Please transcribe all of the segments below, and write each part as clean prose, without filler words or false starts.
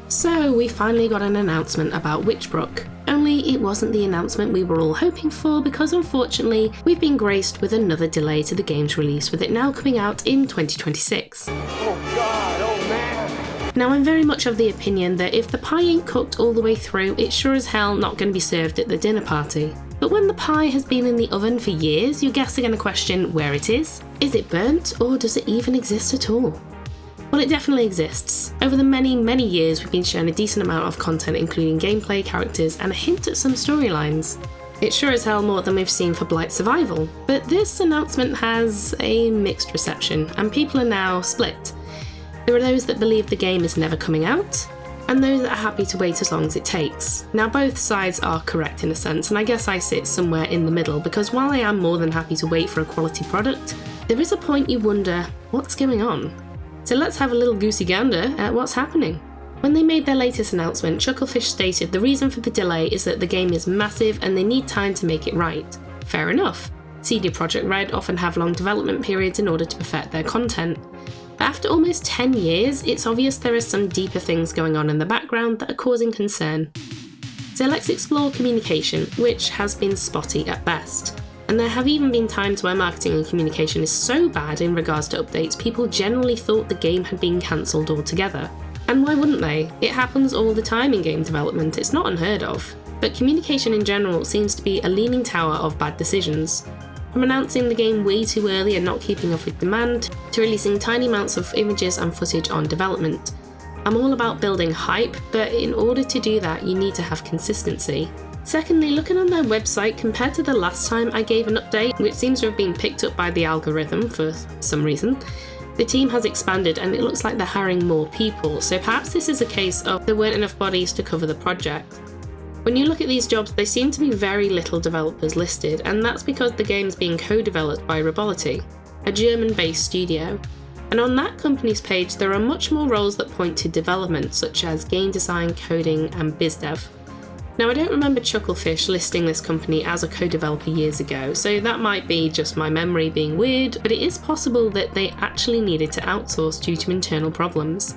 So we finally got an announcement about Witchbrook. Only it wasn't the announcement we were all hoping for, because unfortunately we've been graced with another delay to the game's release, with it now coming out in 2026. Oh God, oh man. Now I'm very much of the opinion that if the pie ain't cooked all the way through, it's sure as hell not going to be served at the dinner party. But when the pie has been in the oven for years, your guests are going to question where it is. Is it burnt, or does it even exist at all? Well, it definitely exists. Over the many years, we've been shown a decent amount of content, including gameplay, characters, and a hint at some storylines. It's sure as hell more than we've seen for Blight Survival, but this announcement has a mixed reception, and people are now split. There are those that believe the game is never coming out, and those that are happy to wait as long as it takes. Now, both sides are correct in a sense, and I guess I sit somewhere in the middle, because while I am more than happy to wait for a quality product, there is a point you wonder, what's going on? So let's have a little goosey gander at what's happening. When they made their latest announcement, Chucklefish stated the reason for the delay is that the game is massive and they need time to make it right. Fair enough. CD Projekt Red often have long development periods in order to perfect their content. But after almost 10 years, it's obvious there are some deeper things going on in the background that are causing concern. So let's explore communication, which has been spotty at best. And there have even been times where marketing and communication is so bad in regards to updates, people generally thought the game had been cancelled altogether. And why wouldn't they? It happens all the time in game development, it's not unheard of. But communication in general seems to be a leaning tower of bad decisions. From announcing the game way too early and not keeping up with demand, to releasing tiny amounts of images and footage on development. I'm all about building hype, but in order to do that, you need to have consistency. Secondly, looking on their website, compared to the last time I gave an update, which seems to have been picked up by the algorithm for some reason, the team has expanded and it looks like they're hiring more people, so perhaps this is a case of there weren't enough bodies to cover the project. When you look at these jobs, there seem to be very little developers listed, and that's because the game's being co-developed by Robolity, a German-based studio. And on that company's page, there are much more roles that point to development, such as game design, coding, and bizdev. Now, I don't remember Chucklefish listing this company as a co-developer years ago, so that might be just my memory being weird, but it is possible that they actually needed to outsource due to internal problems.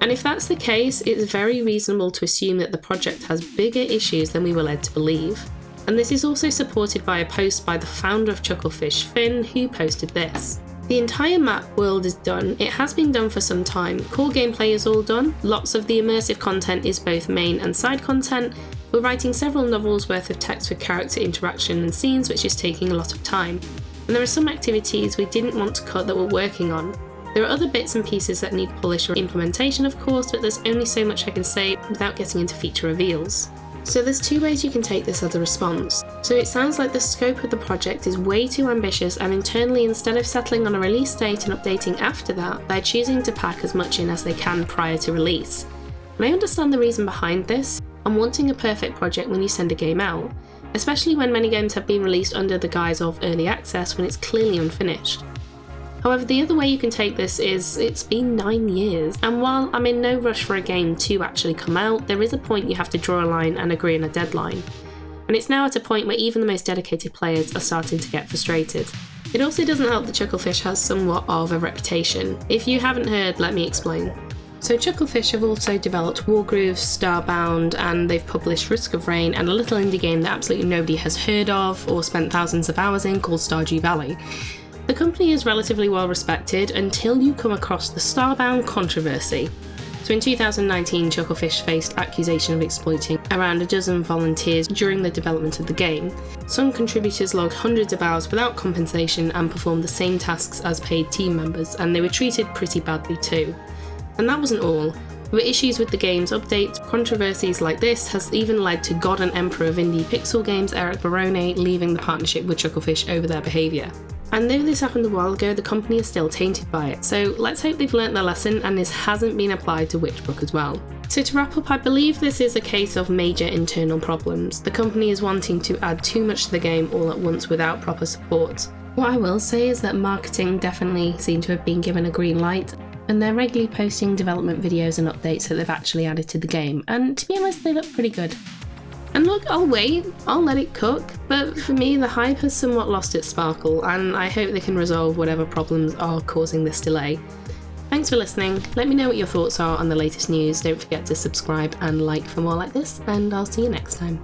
And if that's the case, it's very reasonable to assume that the project has bigger issues than we were led to believe. And this is also supported by a post by the founder of Chucklefish, Finn, who posted this. The entire map world is done. It has been done for some time. Core gameplay is all done. Lots of the immersive content is both main and side content. We're writing several novels worth of text for character interaction and scenes, which is taking a lot of time. And there are some activities we didn't want to cut that we're working on. There are other bits and pieces that need polish or implementation, of course, but there's only so much I can say without getting into feature reveals. So there's two ways you can take this as a response. So it sounds like the scope of the project is way too ambitious, and internally, instead of settling on a release date and updating after that, they're choosing to pack as much in as they can prior to release. And I understand the reason behind this. I'm wanting a perfect project when you send a game out, especially when many games have been released under the guise of early access when it's clearly unfinished. However, the other way you can take this is it's been 9 years, and while I'm in no rush for a game to actually come out, there is a point you have to draw a line and agree on a deadline. And it's now at a point where even the most dedicated players are starting to get frustrated. It also doesn't help that Chucklefish has somewhat of a reputation. If you haven't heard, let me explain. So Chucklefish have also developed Wargroove, Starbound, and they've published Risk of Rain and a little indie game that absolutely nobody has heard of or spent thousands of hours in called Stardew Valley. The company is relatively well respected until you come across the Starbound controversy. So in 2019, Chucklefish faced accusation of exploiting around a dozen volunteers during the development of the game. Some contributors logged hundreds of hours without compensation and performed the same tasks as paid team members, and they were treated pretty badly too. And that wasn't all. There were issues with the game's updates. Controversies like this has even led to God and Emperor of indie pixel games Eric Barone leaving the partnership with Chucklefish over their behaviour. And though this happened a while ago, the company is still tainted by it, so let's hope they've learnt their lesson and this hasn't been applied to Witchbrook as well. So to wrap up, I believe this is a case of major internal problems. The company is wanting to add too much to the game all at once without proper support. What I will say is that marketing definitely seem to have been given a green light, and they're regularly posting development videos and updates that they've actually added to the game, and to be honest, they look pretty good. And look, I'll wait, I'll let it cook, but for me the hype has somewhat lost its sparkle, and I hope they can resolve whatever problems are causing this delay. Thanks for listening. Let me know what your thoughts are on the latest news. Don't forget to subscribe and like for more like this, and I'll see you next time.